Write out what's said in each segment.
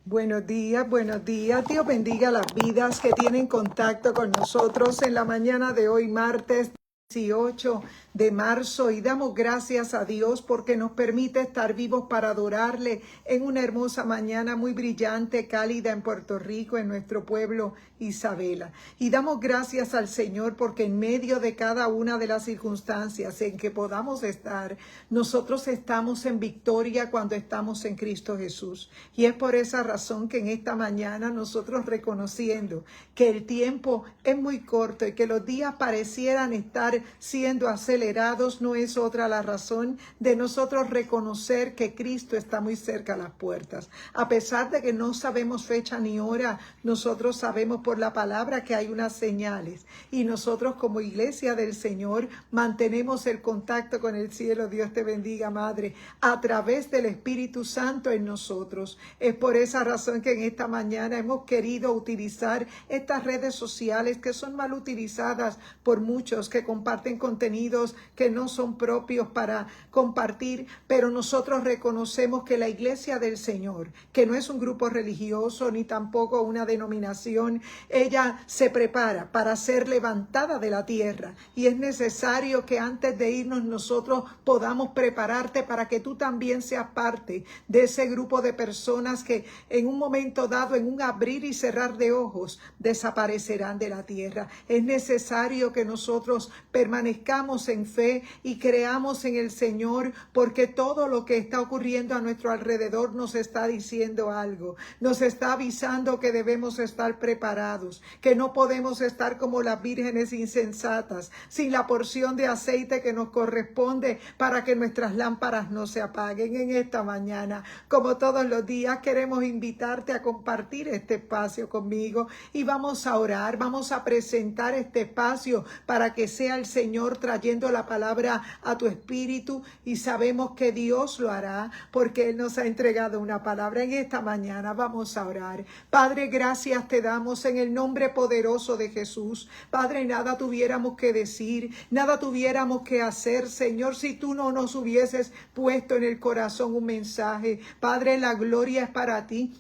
Buenos días, buenos días. Dios bendiga las vidas que tienen contacto con nosotros en la mañana de hoy, martes 18 de marzo, y damos gracias a Dios porque nos permite estar vivos para adorarle en una hermosa mañana muy brillante, cálida en Puerto Rico, en nuestro pueblo Isabela. Y damos gracias al Señor porque en medio de cada una de las circunstancias en que podamos estar, nosotros estamos en victoria cuando estamos en Cristo Jesús. Y es por esa razón que en esta mañana nosotros, reconociendo que el tiempo es muy corto y que los días parecieran estar siendo acelerados, no es otra la razón de nosotros reconocer que Cristo está muy cerca a las puertas. A pesar de que no sabemos fecha ni hora, nosotros sabemos por la palabra que hay unas señales, y nosotros como iglesia del Señor mantenemos el contacto con el cielo. Dios te bendiga, Madre, a través del Espíritu Santo en nosotros. Es por esa razón que en esta mañana hemos querido utilizar estas redes sociales que son mal utilizadas por muchos, que comparten contenidos que no son propios para compartir, pero nosotros reconocemos que la iglesia del Señor, que no es un grupo religioso ni tampoco una denominación, ella se prepara para ser levantada de la tierra, y es necesario que antes de irnos nosotros podamos prepararte para que tú también seas parte de ese grupo de personas que en un momento dado, en un abrir y cerrar de ojos, desaparecerán de la tierra. Es necesario que nosotros permanezcamos en fe y creamos en el Señor, porque todo lo que está ocurriendo a nuestro alrededor nos está diciendo algo, nos está avisando que debemos estar preparados, que no podemos estar como las vírgenes insensatas, sin la porción de aceite que nos corresponde para que nuestras lámparas no se apaguen. En esta mañana, como todos los días, queremos invitarte a compartir este espacio conmigo, y vamos a orar, vamos a presentar este espacio para que sea el Señor trayendo la palabra a tu espíritu, y sabemos que Dios lo hará porque Él nos ha entregado una palabra. En esta mañana vamos a orar. Padre, gracias te damos en el nombre poderoso de Jesús. Padre, nada tuviéramos que decir, nada tuviéramos que hacer, Señor, si tú no nos hubieses puesto en el corazón un mensaje. Padre, la gloria es para ti.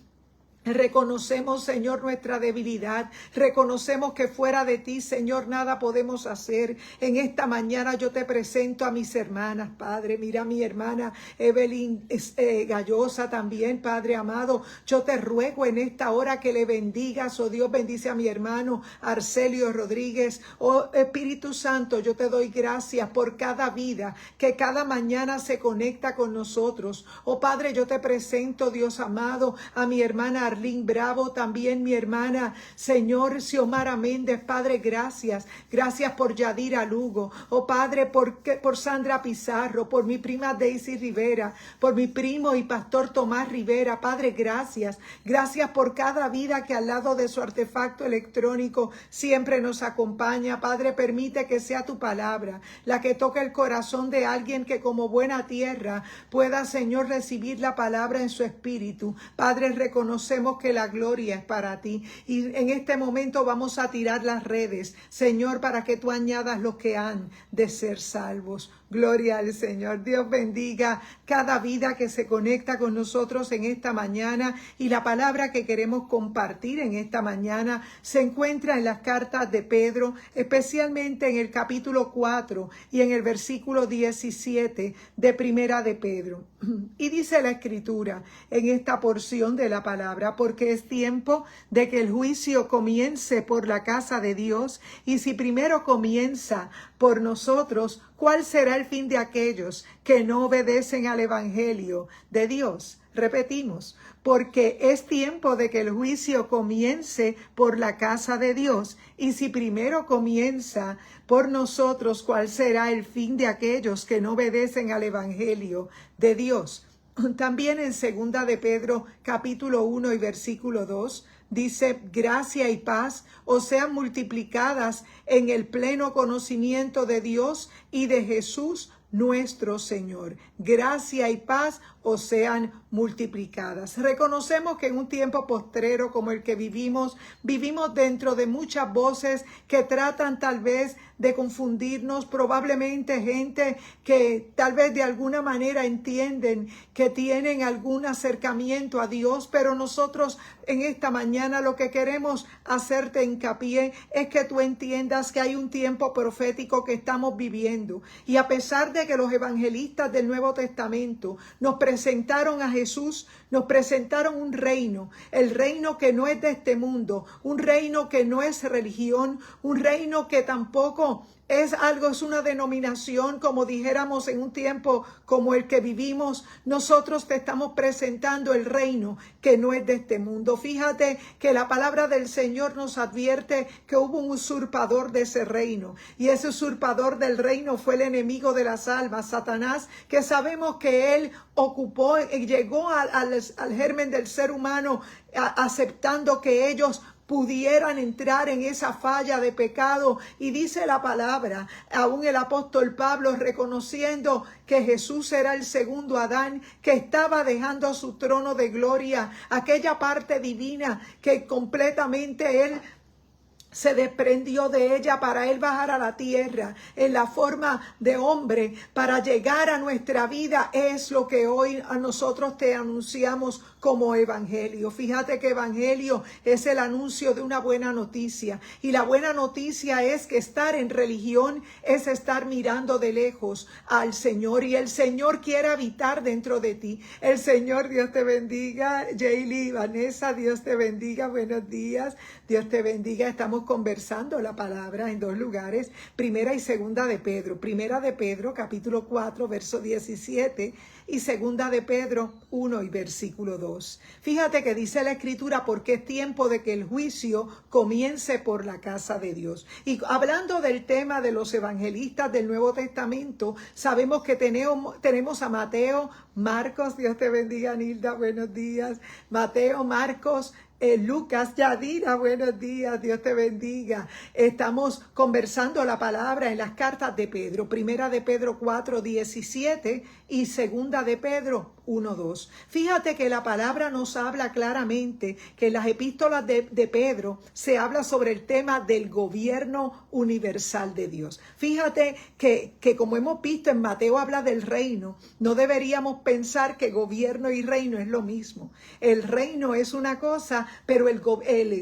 Reconocemos, Señor, nuestra debilidad. Reconocemos que fuera de ti, Señor, nada podemos hacer. En esta mañana yo te presento a mis hermanas, Padre. Mira a mi hermana Evelyn Gallosa también, Padre amado. Yo te ruego en esta hora que le bendigas. Oh Dios, bendice a mi hermano Arcelio Rodríguez. Oh Espíritu Santo, yo te doy gracias por cada vida que cada mañana se conecta con nosotros. Oh Padre, yo te presento, Dios amado, a mi hermana Arlín Bravo, también mi hermana, Señor, Xiomara Méndez. Padre, gracias. Gracias por Yadira Lugo. Oh Padre, por Sandra Pizarro, por mi prima Daisy Rivera, por mi primo y pastor Tomás Rivera. Padre, gracias. Gracias por cada vida que al lado de su artefacto electrónico siempre nos acompaña. Padre, permite que sea tu palabra la que toque el corazón de alguien que como buena tierra pueda, Señor, recibir la palabra en su espíritu. Padre, reconocemos que la gloria es para ti, y en este momento vamos a tirar las redes, Señor, para que tú añadas los que han de ser salvos. Gloria al Señor. Dios bendiga cada vida que se conecta con nosotros en esta mañana, y la palabra que queremos compartir en esta mañana se encuentra en las cartas de Pedro, especialmente en el capítulo 4 y en el versículo 17 de Primera de Pedro. Y dice la Escritura en esta porción de la palabra: porque es tiempo de que el juicio comience por la casa de Dios, y si primero comienza por nosotros, ¿cuál será el fin de aquellos que no obedecen al Evangelio de Dios? Repetimos, porque es tiempo de que el juicio comience por la casa de Dios, y si primero comienza por nosotros, ¿cuál será el fin de aquellos que no obedecen al Evangelio de Dios? También en segunda de Pedro, capítulo 1 y versículo 2, dice: gracia y paz os sean multiplicadas en el pleno conocimiento de Dios y de Jesús, nuestro Señor. Gracia y paz os sean multiplicadas. Reconocemos que en un tiempo postrero como el que vivimos dentro de muchas voces que tratan tal vez de confundirnos, probablemente gente que tal vez de alguna manera entienden que tienen algún acercamiento a Dios, pero nosotros en esta mañana lo que queremos hacerte hincapié es que tú entiendas que hay un tiempo profético que estamos viviendo, y a pesar de que los evangelistas del Nuevo Testamento nos presentaron a Jesús, nos presentaron un reino, el reino que no es de este mundo, un reino que no es religión, un reino que tampoco es una denominación, como dijéramos en un tiempo como el que vivimos. Nosotros te estamos presentando el reino que no es de este mundo. Fíjate que la palabra del Señor nos advierte que hubo un usurpador de ese reino, y ese usurpador del reino fue el enemigo de las almas, Satanás, que sabemos que él llegó al germen del ser humano, aceptando que ellos pudieran entrar en esa falla de pecado. Y dice la palabra, aún el apóstol Pablo, reconociendo que Jesús era el segundo Adán, que estaba dejando su trono de gloria, aquella parte divina que completamente él se desprendió de ella para él bajar a la tierra en la forma de hombre para llegar a nuestra vida. Es lo que hoy a nosotros te anunciamos como evangelio. Fíjate que evangelio es el anuncio de una buena noticia, y la buena noticia es que estar en religión es estar mirando de lejos al Señor, y el Señor quiere habitar dentro de ti. El Señor, Dios te bendiga. Jaylee, Vanessa, Dios te bendiga, buenos días, Dios te bendiga. Estamos conversando la palabra en dos lugares, primera y segunda de Pedro. Primera de Pedro, capítulo 4, verso 17, y segunda de Pedro 1 y versículo 2. Fíjate que dice la Escritura, porque es tiempo de que el juicio comience por la casa de Dios. Y hablando del tema de los evangelistas del Nuevo Testamento, sabemos que tenemos a Mateo, Marcos, Dios te bendiga, Nilda, buenos días, Mateo, Marcos, Lucas, Yadira, buenos días, Dios te bendiga. Estamos conversando la palabra en las cartas de Pedro, primera de Pedro 4, 17 y segunda de Pedro 1, 2. Fíjate que la palabra nos habla claramente que en las epístolas de Pedro se habla sobre el tema del gobierno universal de Dios. Fíjate que como hemos visto en Mateo habla del reino, no deberíamos pensar que gobierno y reino es lo mismo. El reino es una cosa, pero el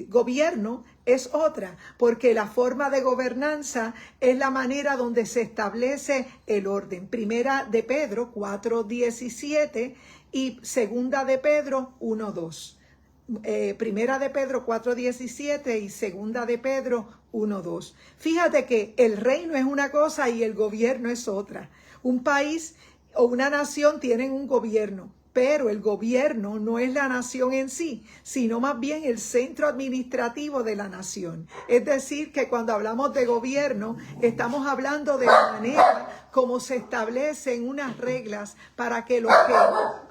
gobierno es otra, porque la forma de gobernanza es la manera donde se establece el orden. Primera de Pedro 4:17 y segunda de Pedro 1:2. Primera de Pedro 4:17 y segunda de Pedro 1:2. Fíjate que el reino es una cosa y el gobierno es otra. Un país o una nación tienen un gobierno, pero el gobierno no es la nación en sí, sino más bien el centro administrativo de la nación. Es decir, que cuando hablamos de gobierno, estamos hablando de la manera como se establecen unas reglas para que los que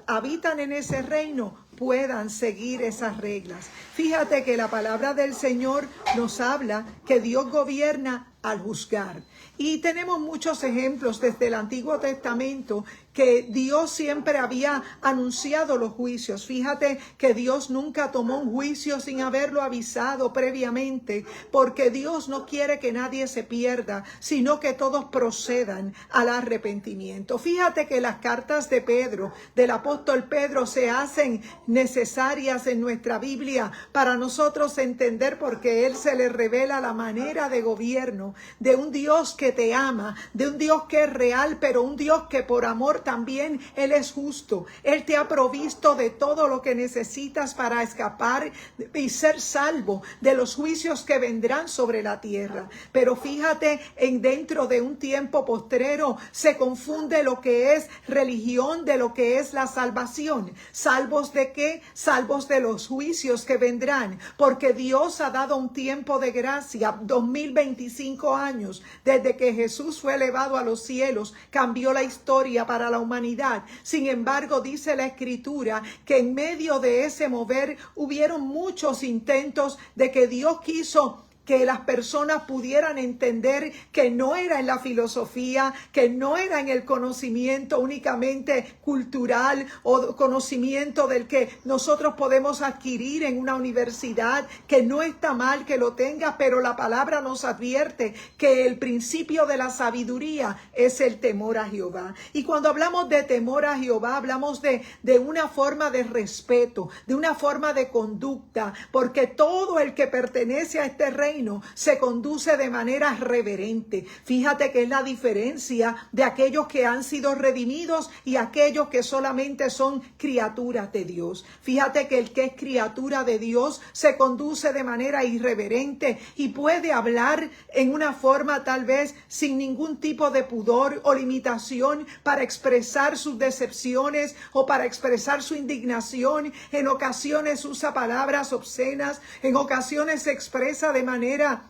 habitan en ese reino puedan seguir esas reglas. Fíjate que la palabra del Señor nos habla que Dios gobierna al juzgar. Y tenemos muchos ejemplos desde el Antiguo Testamento que Dios siempre había anunciado los juicios. Fíjate que Dios nunca tomó un juicio sin haberlo avisado previamente, porque Dios no quiere que nadie se pierda, sino que todos procedan al arrepentimiento. Fíjate que las cartas de Pedro, del apóstol Pedro, se hacen necesarias en nuestra Biblia para nosotros entender, porque él se le revela la manera de gobierno de un Dios que te ama, de un Dios que es real, pero un Dios que por amor también Él es justo. Él te ha provisto de todo lo que necesitas para escapar y ser salvo de los juicios que vendrán sobre la tierra. Pero fíjate, dentro de un tiempo postrero se confunde lo que es religión de lo que es la salvación. ¿Salvos de qué? Salvos de los juicios que vendrán, porque Dios ha dado un tiempo de gracia, 2025 años desde que Jesús fue elevado a los cielos, cambió la historia para la humanidad. Sin embargo, dice la Escritura que en medio de ese mover hubieron muchos intentos de que Dios quiso que las personas pudieran entender que no era en la filosofía, que no era en el conocimiento únicamente cultural o conocimiento del que nosotros podemos adquirir en una universidad, que no está mal que lo tenga, pero la palabra nos advierte que el principio de la sabiduría es el temor a Jehová. Y cuando hablamos de temor a Jehová, hablamos de una forma de respeto, de una forma de conducta, porque todo el que pertenece a este reino se conduce de manera reverente. Fíjate que es la diferencia de aquellos que han sido redimidos y aquellos que solamente son criaturas de Dios. Fíjate que el que es criatura de Dios se conduce de manera irreverente y puede hablar en una forma tal vez sin ningún tipo de pudor o limitación para expresar sus decepciones o para expresar su indignación. En ocasiones usa palabras obscenas, en ocasiones se expresa de manera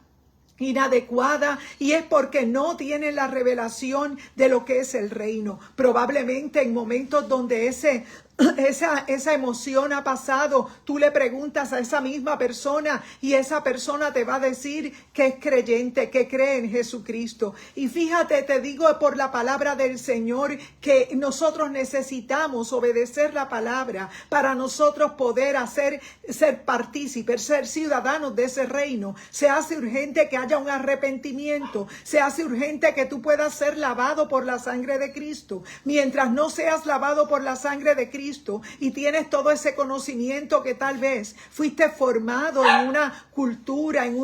inadecuada, y es porque no tiene la revelación de lo que es el reino. Probablemente en momentos donde esa emoción ha pasado, tú le preguntas a esa misma persona y esa persona te va a decir que es creyente, que cree en Jesucristo. Y fíjate, te digo por la palabra del Señor que nosotros necesitamos obedecer la palabra para nosotros poder ser partícipes, ser ciudadanos de ese reino. Se hace urgente que haya un arrepentimiento, se hace urgente que tú puedas ser lavado por la sangre de Cristo. Mientras no seas lavado por la sangre de Cristo y tienes todo ese conocimiento que tal vez fuiste formado en una cultura, en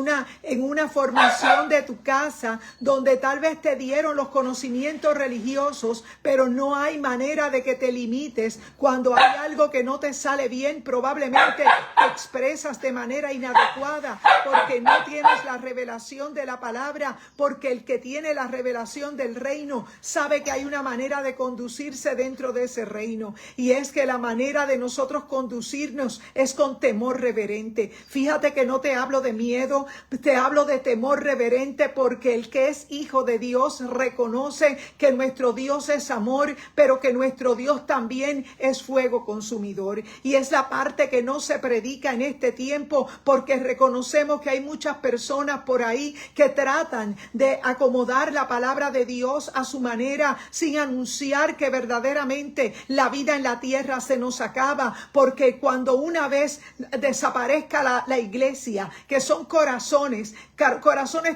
una formación de tu casa, donde tal vez te dieron los conocimientos religiosos, pero no hay manera de que te limites. Cuando hay algo que no te sale bien, probablemente te expresas de manera inadecuada porque no tienes la revelación de la palabra, porque el que tiene la revelación del reino sabe que hay una manera de conducirse dentro de ese reino, y es que la manera de nosotros conducirnos es con temor reverente. Fíjate que no te hablo de miedo, te hablo de temor reverente, porque el que es hijo de Dios reconoce que nuestro Dios es amor, pero que nuestro Dios también es fuego consumidor. Y es la parte que no se predica en este tiempo, porque reconocemos que hay muchas personas por ahí que tratan de acomodar la palabra de Dios a su manera, sin anunciar que verdaderamente la vida en la tierra se nos acaba, porque cuando una vez desaparezca la iglesia, que son corazones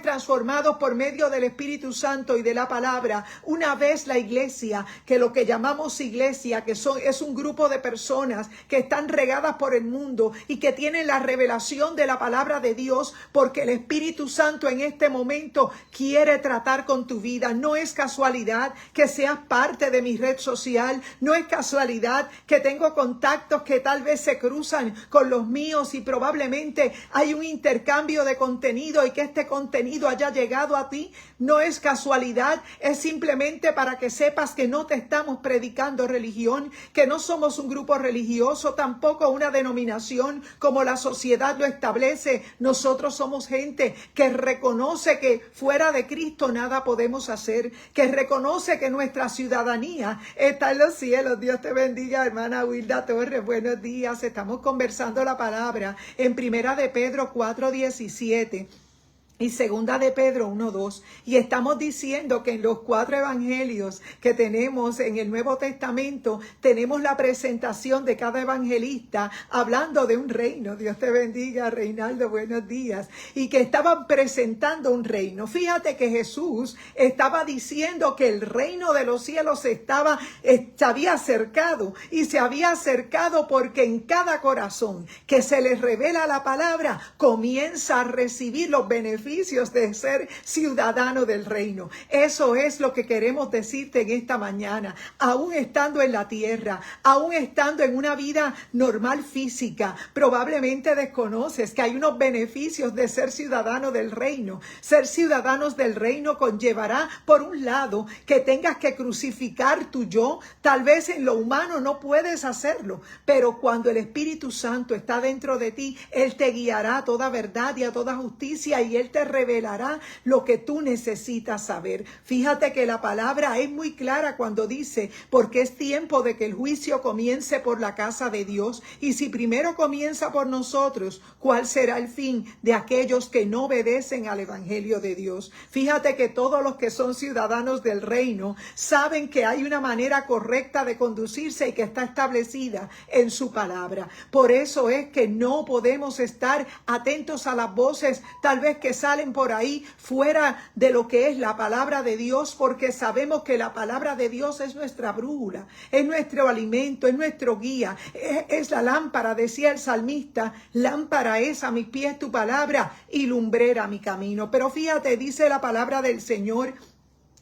transformados por medio del Espíritu Santo y de la palabra, una vez la iglesia, que lo que llamamos iglesia, es un grupo de personas que están regadas por el mundo y que tienen la revelación de la palabra de Dios, porque el Espíritu Santo en este momento quiere tratar con tu vida. No es casualidad que seas parte de mi red social, no es casualidad que tengo contactos que tal vez se cruzan con los míos y probablemente hay un intercambio de contenido y que este contenido haya llegado a ti. No es casualidad, es simplemente para que sepas que no te estamos predicando religión, que no somos un grupo religioso, tampoco una denominación como la sociedad lo establece. Nosotros somos gente que reconoce que fuera de Cristo nada podemos hacer, que reconoce que nuestra ciudadanía está en los cielos. Dios te bendiga, hermana Wilda Torres, buenos días. Estamos conversando la palabra en Primera de Pedro 4:17 y Segunda de Pedro 1:2, y estamos diciendo que en los 4 evangelios que tenemos en el Nuevo Testamento tenemos la presentación de cada evangelista hablando de un reino. Dios te bendiga, Reinaldo, buenos días. Y que estaban presentando un reino. Fíjate que Jesús estaba diciendo que el reino de los cielos se había acercado, y se había acercado porque en cada corazón que se les revela la palabra comienza a recibir los beneficios de ser ciudadano del reino. Eso es lo que queremos decirte en esta mañana. Aún estando en la tierra, aún estando en una vida normal física, probablemente desconoces que hay unos beneficios de ser ciudadano del reino. Ser ciudadanos del reino conllevará, por un lado, que tengas que crucificar tu yo. Tal vez en lo humano no puedes hacerlo, pero cuando el Espíritu Santo está dentro de ti, Él te guiará a toda verdad y a toda justicia, y Él te revelará lo que tú necesitas saber. Fíjate que la palabra es muy clara cuando dice, porque es tiempo de que el juicio comience por la casa de Dios, y si primero comienza por nosotros, ¿cuál será el fin de aquellos que no obedecen al evangelio de Dios? Fíjate que todos los que son ciudadanos del reino saben que hay una manera correcta de conducirse y que está establecida en su palabra. Por eso es que no podemos estar atentos a las voces tal vez que salen por ahí fuera de lo que es la palabra de Dios, porque sabemos que la palabra de Dios es nuestra brújula, es nuestro alimento, es nuestro guía, es la lámpara, decía el salmista, lámpara es a mis pies tu palabra y lumbrera mi camino. Pero fíjate, dice la palabra del Señor.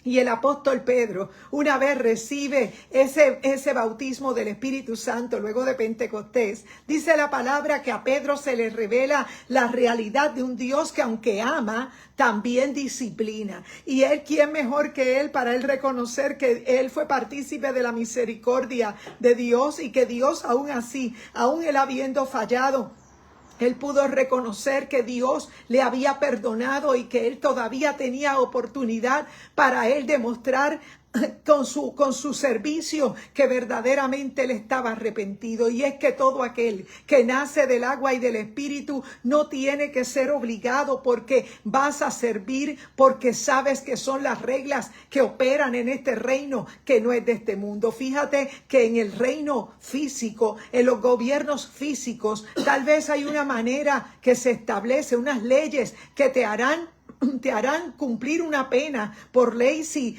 Y el apóstol Pedro, una vez recibe ese bautismo del Espíritu Santo luego de Pentecostés, dice la palabra que a Pedro se le revela la realidad de un Dios que aunque ama, también disciplina. Y él, ¿quién mejor que él para él reconocer que él fue partícipe de la misericordia de Dios y que Dios aún así, aún él habiendo fallado, él pudo reconocer que Dios le había perdonado y que él todavía tenía oportunidad para él demostrar con su servicio que verdaderamente él estaba arrepentido? Y es que todo aquel que nace del agua y del Espíritu no tiene que ser obligado, porque vas a servir porque sabes que son las reglas que operan en este reino que no es de este mundo. Fíjate que en el reino físico, en los gobiernos físicos, tal vez hay una manera que se establece, unas leyes que te harán cumplir una pena por ley si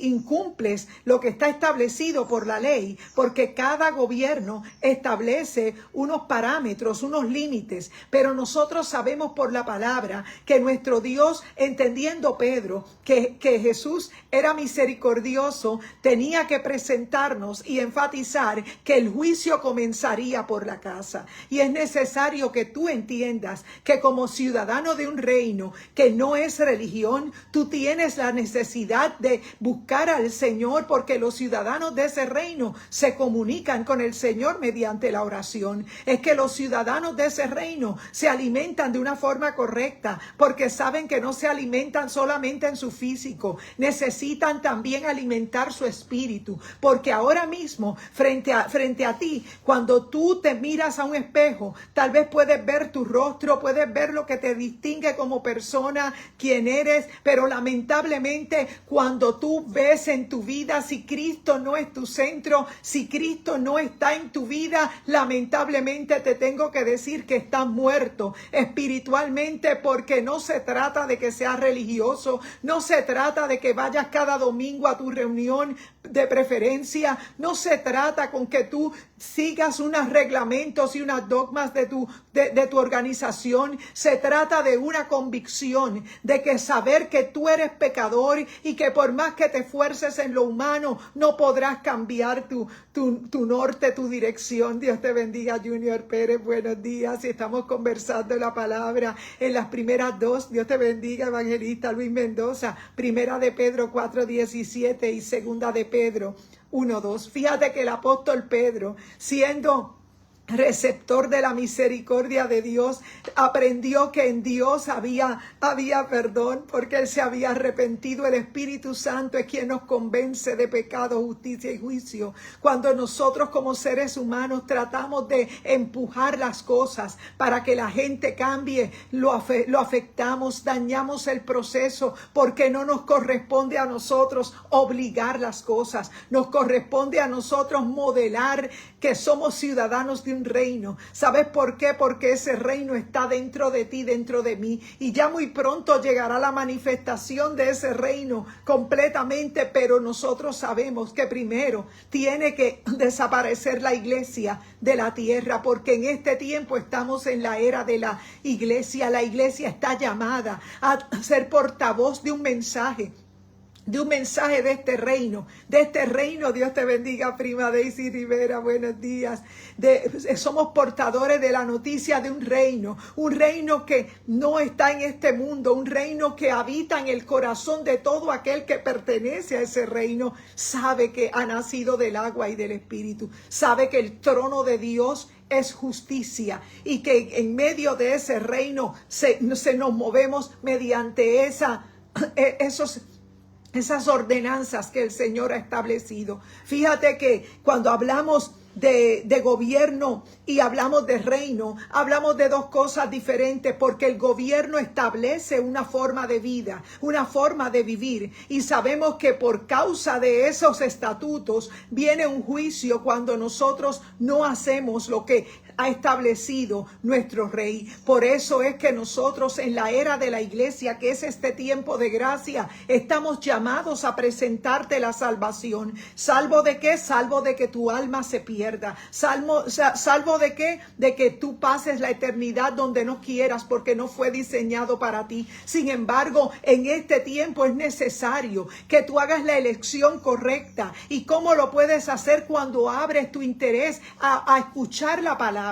incumples lo que está establecido por la ley, porque cada gobierno establece unos parámetros, unos límites, pero nosotros sabemos por la palabra que nuestro Dios, entendiendo Pedro que Jesús era misericordioso, tenía que presentarnos y enfatizar que el juicio comenzaría por la casa. Y es necesario que tú entiendas que como ciudadano de un reino que no es religión, tú tienes la necesidad de buscar al Señor, porque los ciudadanos de ese reino se comunican con el Señor mediante la oración. Es que los ciudadanos de ese reino se alimentan de una forma correcta, porque saben que no se alimentan solamente en su físico, necesitan también alimentar su espíritu, porque ahora mismo frente a ti, cuando tú te miras a un espejo, tal vez puedes ver tu rostro, puedes ver lo que te distingue como persona, quién eres, pero lamentablemente cuando tú ves en tu vida, si Cristo no es tu centro, si Cristo no está en tu vida, lamentablemente te tengo que decir que estás muerto espiritualmente, porque no se trata de que seas religioso, no se trata de que vayas cada domingo a tu reunión de preferencia, no se trata con que tú sigas unos reglamentos y unas dogmas de tu organización. Se trata de una convicción de que saber que tú eres pecador y que por más que te esfuerces en lo humano no podrás cambiar tu norte, tu dirección. Dios te bendiga, Junior Pérez, buenos días. Y estamos conversando la palabra en las primeras dos. Dios te bendiga, evangelista Luis Mendoza, primera de Pedro 4:17 y segunda de Pedro 1:2. Fíjate que el apóstol Pedro, siendo receptor de la misericordia de Dios, aprendió que en Dios había perdón, porque él se había arrepentido. El Espíritu Santo es quien nos convence de pecado, justicia y juicio. Cuando nosotros como seres humanos tratamos de empujar las cosas para que la gente cambie, lo afectamos, dañamos el proceso, porque no nos corresponde a nosotros obligar las cosas, nos corresponde a nosotros modelar que somos ciudadanos de un reino. ¿Sabes por qué? Porque ese reino está dentro de ti, dentro de mí, y ya muy pronto llegará la manifestación de ese reino completamente, pero nosotros sabemos que primero tiene que desaparecer la iglesia de la tierra, porque en este tiempo estamos en la era de la iglesia. La iglesia está llamada a ser portavoz de un mensaje de este reino, Dios te bendiga, prima Daisy Rivera, buenos días. Somos portadores de la noticia de un reino que no está en este mundo, un reino que habita en el corazón de todo aquel que pertenece a ese reino. Sabe que ha nacido del agua y del Espíritu, sabe que el trono de Dios es justicia y que en medio de ese reino se nos movemos mediante esas ordenanzas que el Señor ha establecido. Fíjate que cuando hablamos de gobierno y hablamos de reino, hablamos de dos cosas diferentes, porque el gobierno establece una forma de vida, una forma de vivir, y sabemos que por causa de esos estatutos viene un juicio cuando nosotros no hacemos lo que ha establecido nuestro rey. Por eso es que nosotros en la era de la iglesia, que es este tiempo de gracia, estamos llamados a presentarte la salvación. ¿Salvo de qué? Salvo de que tu alma se pierda. ¿Salvo de qué? De que tú pases la eternidad donde no quieras, porque no fue diseñado para ti. Sin embargo, en este tiempo es necesario que tú hagas la elección correcta. ¿Y cómo lo puedes hacer? Cuando abres tu interés a escuchar la palabra.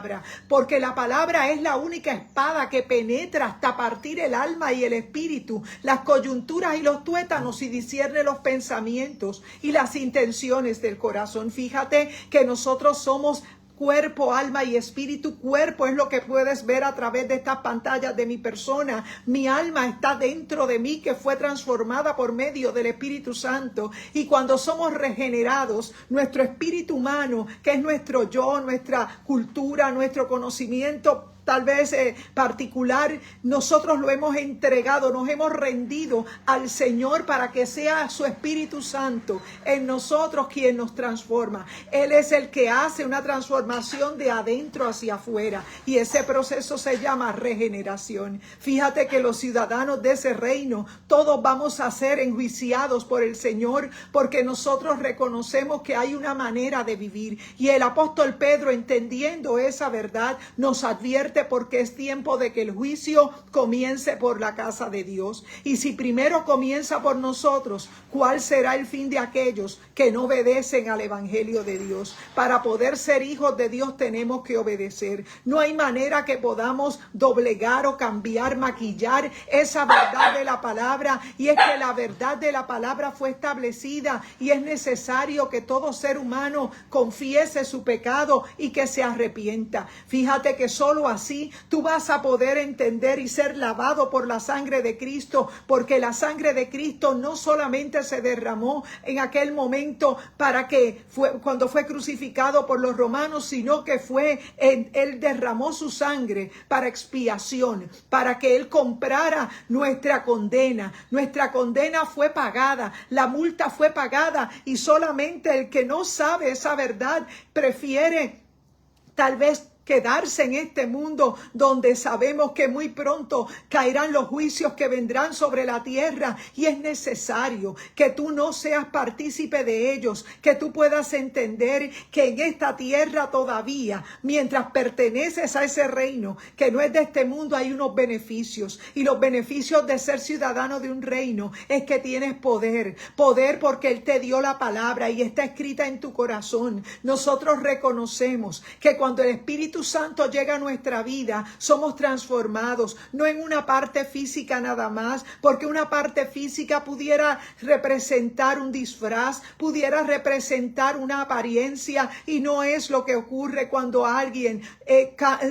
Porque la palabra es la única espada que penetra hasta partir el alma y el espíritu, las coyunturas y los tuétanos, y discierne los pensamientos y las intenciones del corazón. Fíjate que nosotros somos cuerpo, alma y espíritu. Cuerpo es lo que puedes ver a través de estas pantallas de mi persona. Mi alma está dentro de mí, que fue transformada por medio del Espíritu Santo. Y cuando somos regenerados, nuestro espíritu humano, que es nuestro yo, nuestra cultura, nuestro conocimiento tal vez particular, nosotros lo hemos entregado, nos hemos rendido al Señor para que sea su Espíritu Santo en nosotros quien nos transforma. Él es el que hace una transformación de adentro hacia afuera, y ese proceso se llama regeneración. Fíjate que los ciudadanos de ese reino, todos vamos a ser enjuiciados por el Señor, porque nosotros reconocemos que hay una manera de vivir, y el apóstol Pedro, entendiendo esa verdad, nos advierte, porque es tiempo de que el juicio comience por la casa de Dios. Y si primero comienza por nosotros, ¿cuál será el fin de aquellos que no obedecen al evangelio de Dios? Para poder ser hijos de Dios tenemos que obedecer. No hay manera que podamos doblegar o cambiar, maquillar esa verdad de la palabra, y es que la verdad de la palabra fue establecida, y es necesario que todo ser humano confiese su pecado y que se arrepienta. Fíjate que solo así tú vas a poder entender y ser lavado por la sangre de Cristo, porque la sangre de Cristo no solamente se derramó en aquel momento cuando fue crucificado por los romanos, sino que Él derramó su sangre para expiación, para que Él comprara nuestra condena. Nuestra condena fue pagada, la multa fue pagada, y solamente el que no sabe esa verdad prefiere tal vez quedarse en este mundo donde sabemos que muy pronto caerán los juicios que vendrán sobre la tierra, y es necesario que tú no seas partícipe de ellos, que tú puedas entender que en esta tierra todavía, mientras perteneces a ese reino que no es de este mundo, hay unos beneficios, y los beneficios de ser ciudadano de un reino es que tienes poder porque Él te dio la palabra y está escrita en tu corazón. Nosotros reconocemos que cuando el Espíritu Santo llega a nuestra vida, somos transformados, no en una parte física nada más, porque una parte física pudiera representar un disfraz, pudiera representar una apariencia, y no es lo que ocurre cuando alguien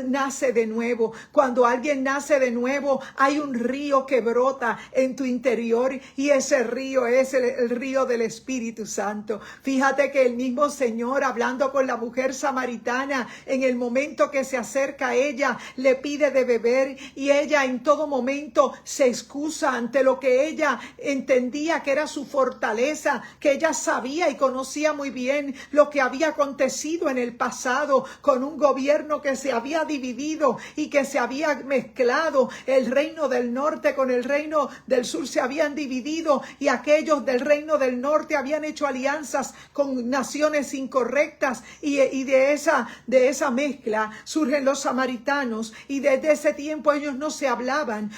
nace de nuevo. Cuando alguien nace de nuevo, hay un río que brota en tu interior, y ese río es el río del Espíritu Santo. Fíjate que el mismo Señor, hablando con la mujer samaritana, en el momento que se acerca a ella, le pide de beber, y ella en todo momento se excusa ante lo que ella entendía que era su fortaleza, que ella sabía y conocía muy bien lo que había acontecido en el pasado con un gobierno que se había dividido y que se había mezclado. El reino del norte con el reino del sur se habían dividido, y aquellos del reino del norte habían hecho alianzas con naciones incorrectas, y de esa mezcla surgen los samaritanos, y desde ese tiempo ellos no se hablaban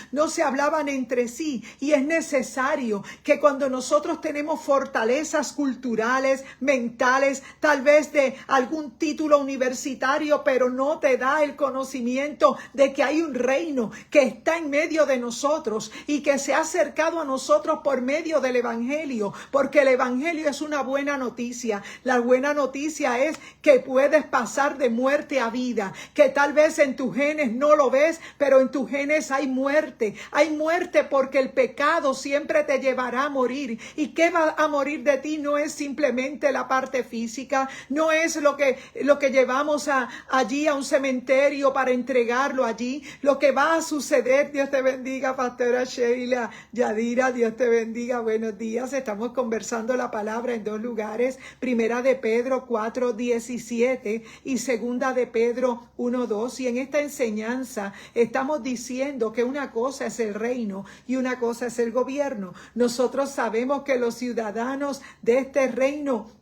entre sí. Y es necesario que cuando nosotros tenemos fortalezas culturales, mentales, tal vez de algún título universitario, pero no te da el conocimiento de que hay un reino que está en medio de nosotros y que se ha acercado a nosotros por medio del evangelio, porque el evangelio es una buena noticia. La buena noticia es que puedes pasar de muerte a vida. vida, que tal vez en tus genes no lo ves, pero en tus genes hay muerte. Hay muerte porque el pecado siempre te llevará a morir. ¿Y qué va a morir de ti? No es simplemente la parte física, no es lo que llevamos allí a un cementerio para entregarlo allí. Lo que va a suceder, Dios te bendiga, Pastora Sheila, Yadira, Dios te bendiga, buenos días. Estamos conversando la palabra en dos lugares, primera de Pedro 4:17 y segunda de Pedro 1:2. Y en esta enseñanza estamos diciendo que una cosa es el reino y una cosa es el gobierno. Nosotros sabemos que los ciudadanos de este reino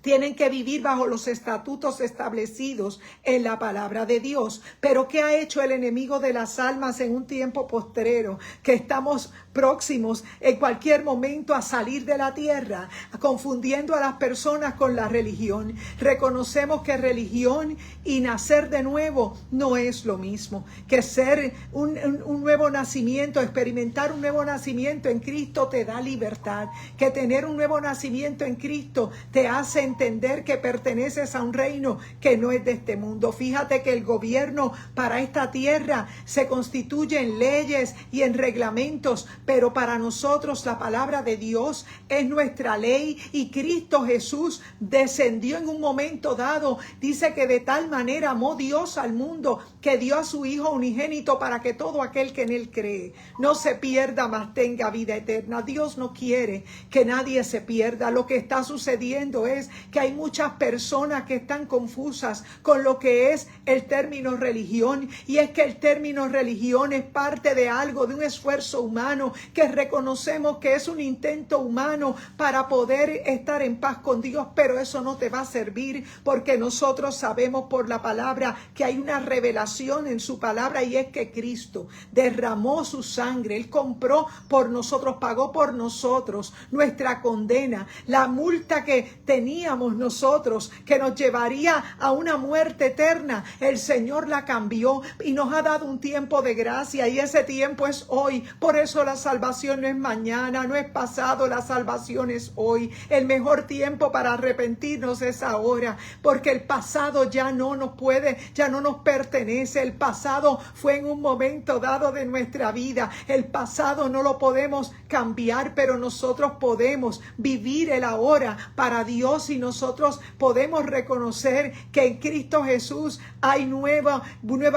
tienen que vivir bajo los estatutos establecidos en la palabra de Dios. Pero ¿qué ha hecho el enemigo de las almas en un tiempo postrero? Que estamos próximos en cualquier momento a salir de la tierra, confundiendo a las personas con la religión. Reconocemos que religión y nacer de nuevo no es lo mismo. Que ser un nuevo nacimiento, experimentar un nuevo nacimiento en Cristo te da libertad. Que tener un nuevo nacimiento en Cristo te hace entender que perteneces a un reino que no es de este mundo. Fíjate que el gobierno para esta tierra se constituye en leyes y en reglamentos, pero para nosotros la palabra de Dios es nuestra ley, y Cristo Jesús descendió en un momento dado. Dice que de tal manera amó Dios al mundo que dio a su Hijo unigénito para que todo aquel que en él cree no se pierda, mas tenga vida eterna. Dios no quiere que nadie se pierda. Lo que está sucediendo es que hay muchas personas que están confusas con lo que es el término religión, y es que el término religión es parte de algo, de un esfuerzo humano que reconocemos que es un intento humano para poder estar en paz con Dios, pero eso no te va a servir, porque nosotros sabemos por la palabra que hay una revelación en su palabra, y es que Cristo derramó su sangre, Él compró por nosotros, pagó por nosotros nuestra condena, la multa que teníamos nosotros, que nos llevaría a una muerte eterna. El Señor la cambió y nos ha dado un tiempo de gracia, y ese tiempo es hoy. Por eso la salvación no es mañana, no es pasado, la salvación es hoy. El mejor tiempo para arrepentirnos es ahora, porque el pasado ya no nos puede, ya no nos pertenece. El pasado fue en un momento dado de nuestra vida. El pasado no lo podemos cambiar, pero nosotros podemos vivir el ahora para Dios, y nosotros podemos reconocer que en Cristo Jesús hay nueva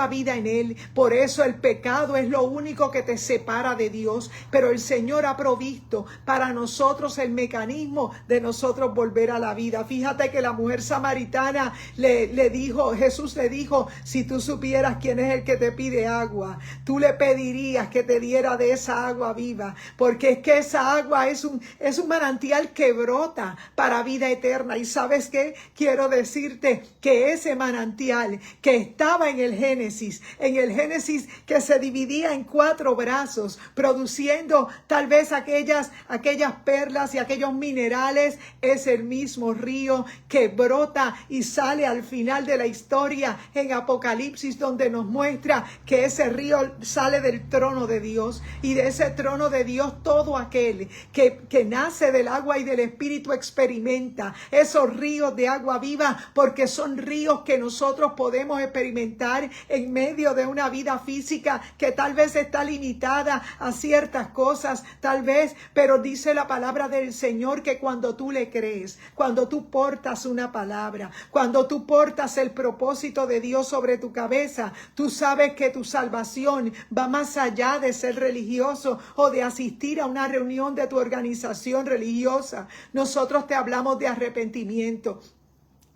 vida en Él. Por eso el pecado es lo único que te separa de Dios, pero el Señor ha provisto para nosotros el mecanismo de nosotros volver a la vida. Fíjate que la mujer samaritana le dijo, Jesús le dijo, si tú supieras quién es el que te pide agua, tú le pedirías que te diera de esa agua viva, porque es que esa agua es un manantial que brota para vida eterna. Y ¿sabes qué? Quiero decirte que ese manantial que estaba en el Génesis que se dividía en 4 brazos, produciendo tal vez aquellas perlas y aquellos minerales, es el mismo río que brota y sale al final de la historia en Apocalipsis, donde nos muestra que ese río sale del trono de Dios, y de ese trono de Dios todo aquel que nace del agua y del Espíritu experimenta esos ríos de agua viva, porque son ríos que nosotros podemos experimentar en medio de una vida física que tal vez está limitada a ciertas cosas, tal vez, pero dice la palabra del Señor que cuando tú le crees, cuando tú portas una palabra, cuando tú portas el propósito de Dios sobre tu cabeza, tú sabes que tu salvación va más allá de ser religioso o de asistir a una reunión de tu organización religiosa. Nosotros te hablamos de arrepentimiento.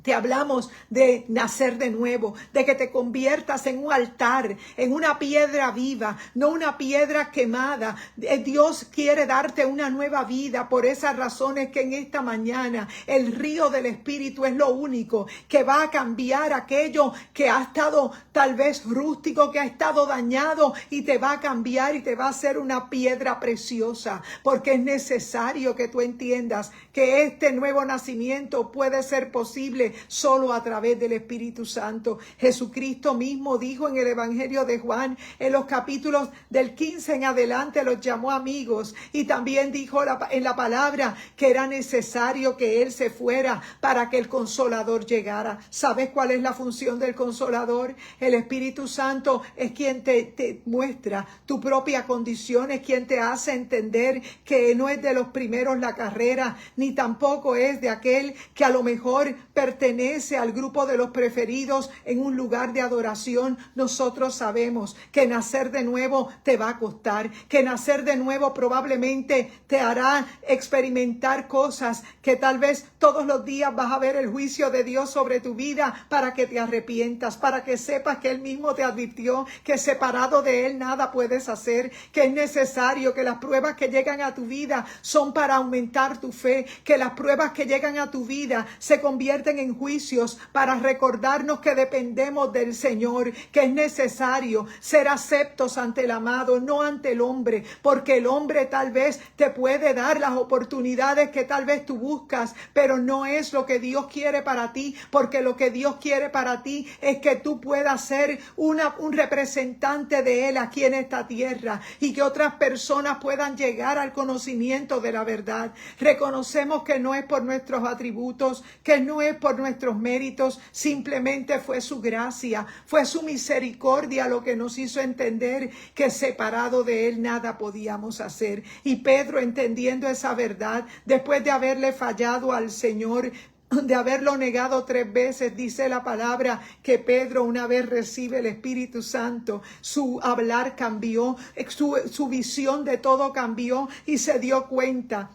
Te hablamos de nacer de nuevo, de que te conviertas en un altar, en una piedra viva, no una piedra quemada. Dios quiere darte una nueva vida. Por esas razones que en esta mañana el río del Espíritu es lo único que va a cambiar aquello que ha estado tal vez rústico, que ha estado dañado, y te va a cambiar y te va a hacer una piedra preciosa, porque es necesario que tú entiendas que este nuevo nacimiento puede ser posible solo a través del Espíritu Santo. Jesucristo mismo dijo en el Evangelio de Juan, en los capítulos del 15 en adelante, los llamó amigos, y también dijo en la palabra que era necesario que Él se fuera para que el Consolador llegara. ¿Sabes cuál es la función del Consolador? El Espíritu Santo es quien te muestra tu propia condición, es quien te hace entender que no es de los primeros la carrera, ni tampoco es de aquel que a lo mejor pertenece al grupo de los preferidos en un lugar de adoración. Nosotros sabemos que nacer de nuevo te va a costar, que nacer de nuevo probablemente te hará experimentar cosas que tal vez todos los días vas a ver el juicio de Dios sobre tu vida, para que te arrepientas, para que sepas que Él mismo te advirtió que separado de Él nada puedes hacer, que es necesario, que las pruebas que llegan a tu vida son para aumentar tu fe, que las pruebas que llegan a tu vida se convierten en juicios para recordarnos que dependemos del Señor, que es necesario ser aceptos ante el amado, no ante el hombre, porque el hombre tal vez te puede dar las oportunidades que tal vez tú buscas, pero no es lo que Dios quiere para ti, porque lo que Dios quiere para ti es que tú puedas ser un representante de Él aquí en esta tierra, y que otras personas puedan llegar al conocimiento de la verdad. Reconocemos que no es por nuestros atributos, que no es por nuestros méritos, simplemente fue su gracia, fue su misericordia lo que nos hizo entender que separado de Él nada podíamos hacer. Y Pedro, entendiendo esa verdad, después de haberle fallado al Señor, de haberlo negado 3 veces, dice la palabra que Pedro, una vez recibe el Espíritu Santo, su hablar cambió, su visión de todo cambió, y se dio cuenta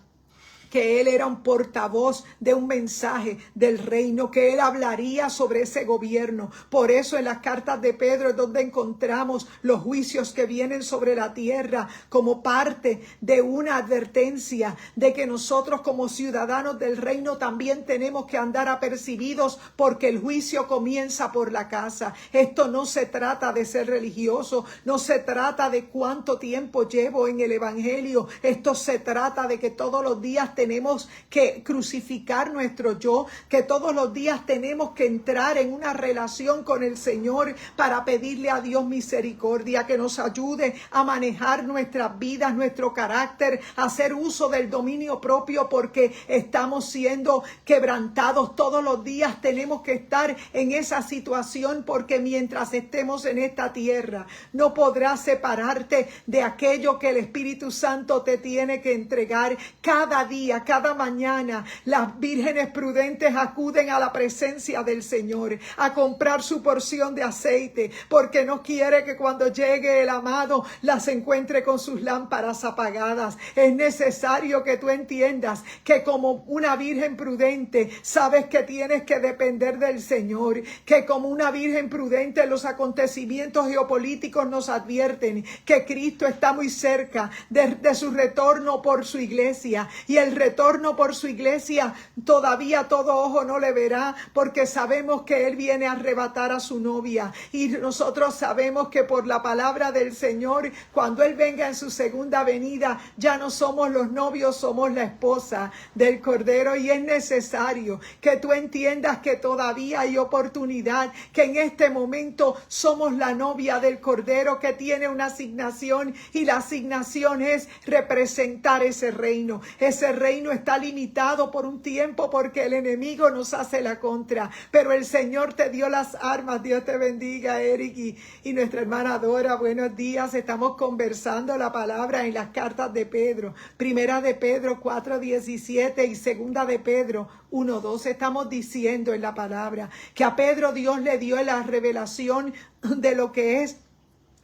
que él era un portavoz de un mensaje del reino, que él hablaría sobre ese gobierno. Por eso en las cartas de Pedro es donde encontramos los juicios que vienen sobre la tierra, como parte de una advertencia de que nosotros como ciudadanos del reino también tenemos que andar apercibidos, porque el juicio comienza por la casa. Esto no se trata de ser religioso, no se trata de cuánto tiempo llevo en el evangelio, esto se trata de que todos los días tenemos que crucificar nuestro yo, que todos los días tenemos que entrar en una relación con el Señor para pedirle a Dios misericordia, que nos ayude a manejar nuestras vidas, nuestro carácter, a hacer uso del dominio propio, porque estamos siendo quebrantados todos los días. Tenemos que estar en esa situación, porque mientras estemos en esta tierra no podrás separarte de aquello que el Espíritu Santo te tiene que entregar cada día. Cada mañana las vírgenes prudentes acuden a la presencia del Señor a comprar su porción de aceite, porque no quiere que cuando llegue el amado las encuentre con sus lámparas apagadas. Es necesario que tú entiendas que como una virgen prudente sabes que tienes que depender del Señor, que como una virgen prudente los acontecimientos geopolíticos nos advierten que Cristo está muy cerca de su retorno por su iglesia, y el retorno por su iglesia todavía todo ojo no le verá, porque sabemos que Él viene a arrebatar a su novia, y nosotros sabemos que por la palabra del Señor, cuando Él venga en su segunda venida, ya no somos los novios, somos la esposa del Cordero. Y es necesario que tú entiendas que todavía hay oportunidad, que en este momento somos la novia del Cordero, que tiene una asignación, y la asignación es representar ese reino. Ese reino está limitado por un tiempo, porque el enemigo nos hace la contra, pero el Señor te dio las armas. Dios te bendiga, Eric, y nuestra hermana Dora, buenos días. Estamos conversando la palabra en las cartas de Pedro, primera de Pedro 4:17 y segunda de Pedro 1:12. Estamos diciendo en la palabra que a Pedro Dios le dio la revelación de lo que es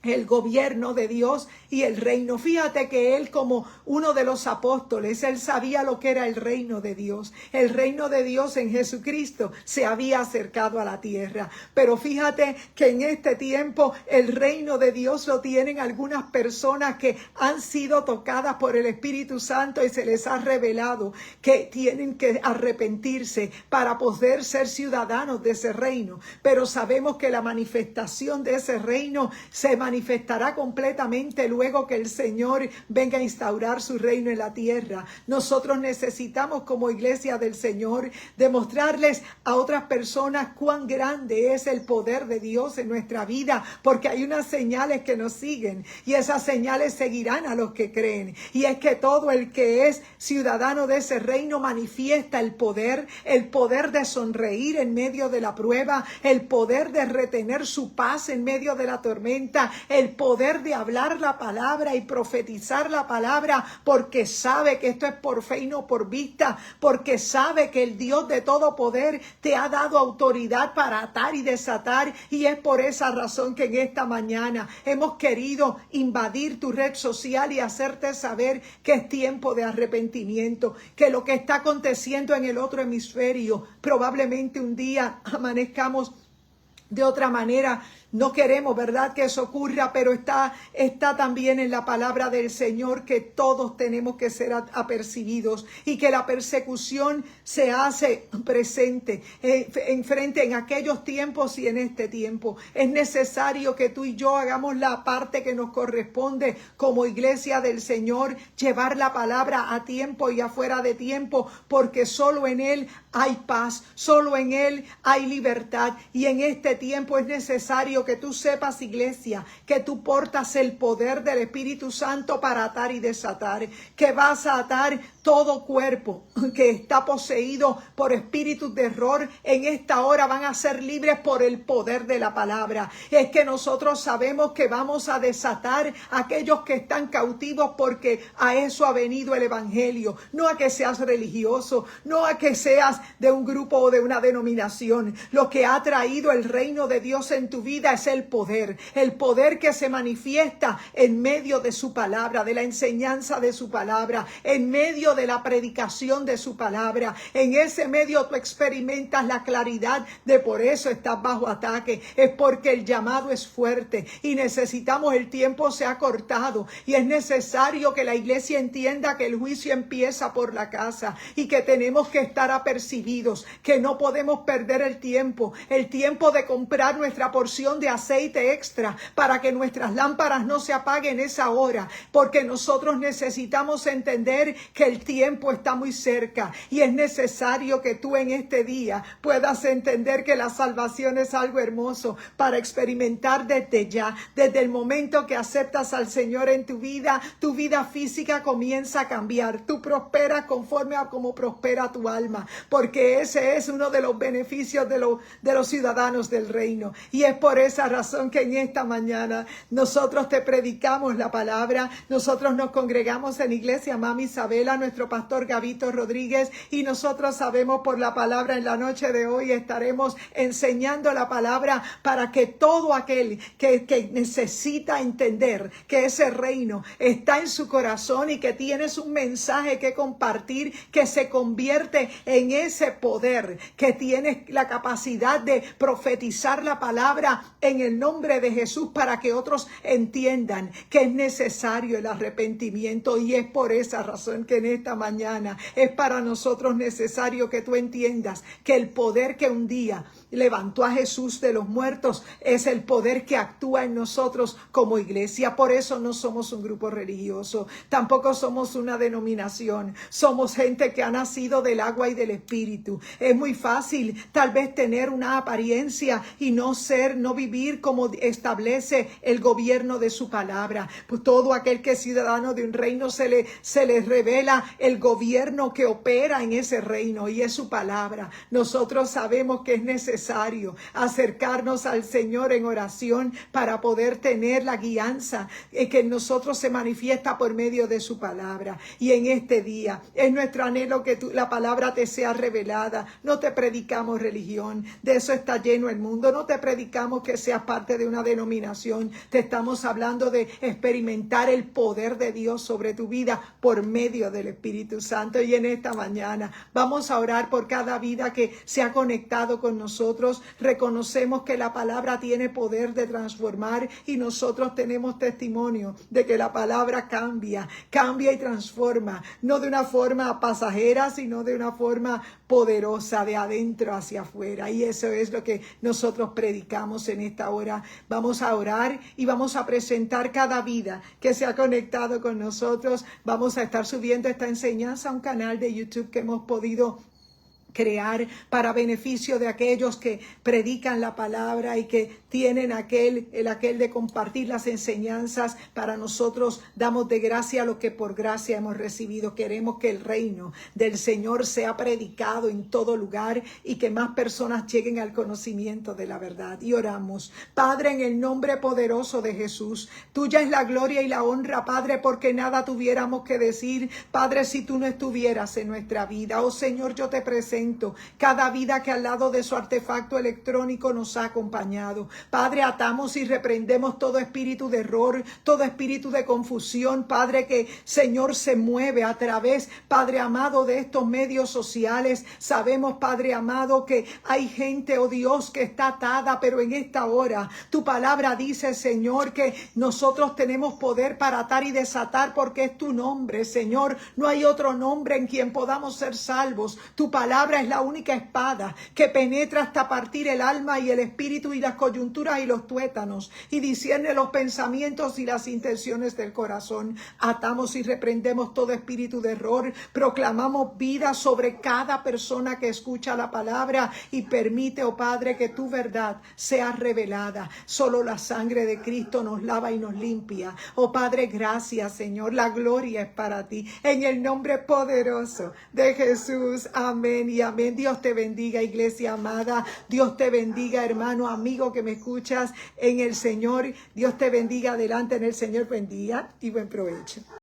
el gobierno de Dios y el reino. Fíjate que él, como uno de los apóstoles, él sabía lo que era el reino de Dios. El reino de Dios en Jesucristo se había acercado a la tierra. Pero fíjate que en este tiempo el reino de Dios lo tienen algunas personas que han sido tocadas por el Espíritu Santo, y se les ha revelado que tienen que arrepentirse para poder ser ciudadanos de ese reino. Pero sabemos que la manifestación de ese reino se manifiesta manifestará completamente luego que el Señor venga a instaurar su reino en la tierra. Nosotros necesitamos como iglesia del Señor demostrarles a otras personas cuán grande es el poder de Dios en nuestra vida, porque hay unas señales que nos siguen y esas señales seguirán a los que creen. Y es que todo el que es ciudadano de ese reino manifiesta el poder de sonreír en medio de la prueba, el poder de retener su paz en medio de la tormenta, el poder de hablar la palabra y profetizar la palabra, porque sabe que esto es por fe y no por vista, porque sabe que el Dios de todo poder te ha dado autoridad para atar y desatar. Y es por esa razón que en esta mañana hemos querido invadir tu red social y hacerte saber que es tiempo de arrepentimiento, que lo que está aconteciendo en el otro hemisferio, probablemente un día amanezcamos de otra manera. No queremos, ¿verdad?, que eso ocurra, pero está también en la palabra del Señor que todos tenemos que ser apercibidos y que la persecución se hace presente en aquellos tiempos y en este tiempo. Es necesario que tú y yo hagamos la parte que nos corresponde como iglesia del Señor, llevar la palabra a tiempo y afuera de tiempo, porque solo en Él hay paz, solo en Él hay libertad. Y en este tiempo es necesario que tú sepas, iglesia, que tú portas el poder del Espíritu Santo para atar y desatar, que vas a atar todo cuerpo que está poseído por espíritus de error. En esta hora van a ser libres por el poder de la palabra. Es que nosotros sabemos que vamos a desatar a aquellos que están cautivos, porque a eso ha venido el evangelio, no a que seas religioso, no a que seas de un grupo o de una denominación. Lo que ha traído el reino de Dios en tu vida es el poder que se manifiesta en medio de su palabra, de la enseñanza de su palabra, en medio de la predicación de su palabra. En ese medio tú experimentas la claridad de por eso estás bajo ataque. Es porque el llamado es fuerte y necesitamos, el tiempo se ha cortado y es necesario que la iglesia entienda que el juicio empieza por la casa y que tenemos que estar apercibidos, que no podemos perder el tiempo de comprar nuestra porción de aceite extra para que nuestras lámparas no se apaguen esa hora, porque nosotros necesitamos entender que el tiempo está muy cerca y es necesario que tú en este día puedas entender que la salvación es algo hermoso para experimentar desde ya. Desde el momento que aceptas al Señor en tu vida física comienza a cambiar. Tú prosperas conforme a cómo prospera tu alma, porque ese es uno de los beneficios de los ciudadanos del reino. Y es por esa razón que en esta mañana nosotros te predicamos la palabra. Nosotros nos congregamos en Iglesia Mami Isabela, nuestro pastor Gabito Rodríguez, y nosotros sabemos por la palabra en la noche de hoy estaremos enseñando la palabra para que todo aquel que necesita entender que ese reino está en su corazón y que tienes un mensaje que compartir, que se convierte en ese poder, que tienes la capacidad de profetizar la palabra en el nombre de Jesús para que otros entiendan que es necesario el arrepentimiento. Y es por esa razón que en esta mañana es para nosotros necesario que tú entiendas que el poder que un día levantó a Jesús de los muertos es el poder que actúa en nosotros como iglesia. Por eso no somos un grupo religioso, tampoco somos una denominación, somos gente que ha nacido del agua y del Espíritu. Es muy fácil tal vez tener una apariencia y no vivir como establece el gobierno de su palabra. Pues todo aquel que es ciudadano de un reino se le revela el gobierno que opera en ese reino y es su palabra. Nosotros sabemos que es necesario acercarnos al Señor en oración para poder tener la guianza que en nosotros se manifiesta por medio de su palabra. Y en este día es nuestro anhelo que la palabra te sea revelada. No te predicamos religión, de eso está lleno el mundo. No te predicamos que seas parte de una denominación. Te estamos hablando de experimentar el poder de Dios sobre tu vida por medio del Espíritu Santo. Y en esta mañana vamos a orar por cada vida que se ha conectado con nosotros. nosotros reconocemos que la palabra tiene poder de transformar y nosotros tenemos testimonio de que la palabra cambia y transforma, no de una forma pasajera, sino de una forma poderosa, de adentro hacia afuera. Y eso es lo que nosotros predicamos en esta hora. Vamos a orar y vamos a presentar cada vida que se ha conectado con nosotros. Vamos a estar subiendo esta enseñanza a un canal de YouTube que hemos podido crear para beneficio de aquellos que predican la palabra y que tienen el aquel de compartir las enseñanzas. Para nosotros damos de gracia lo que por gracia hemos recibido. Queremos que el reino del Señor sea predicado en todo lugar y que más personas lleguen al conocimiento de la verdad. Y oramos. Padre, en el nombre poderoso de Jesús, tuya es la gloria y la honra, Padre, porque nada tuviéramos que decir, Padre, si tú no estuvieras en nuestra vida. Oh Señor, yo te presento cada vida que al lado de su artefacto electrónico nos ha acompañado. Padre, atamos y reprendemos todo espíritu de error, todo espíritu de confusión, Padre, que Señor se mueve a través, Padre amado, de estos medios sociales. Sabemos, Padre amado, que hay gente, oh Dios, que está atada, pero en esta hora tu palabra dice, Señor, que nosotros tenemos poder para atar y desatar porque es tu nombre, Señor. No hay otro nombre en quien podamos ser salvos. Tu palabra es la única espada que penetra hasta partir el alma y el espíritu y las coyunturas y los tuétanos y discierne los pensamientos y las intenciones del corazón. Atamos y reprendemos todo espíritu de error. Proclamamos vida sobre cada persona que escucha la palabra y permite, oh Padre, que tu verdad sea revelada. Solo la sangre de Cristo nos lava y nos limpia. Oh Padre, gracias, Señor. La gloria es para ti. En el nombre poderoso de Jesús. Amén y amén. Dios te bendiga, iglesia amada. Dios te bendiga, hermano, amigo que me escuchas en el Señor. Dios te bendiga. Adelante en el Señor. Bendiga y buen provecho.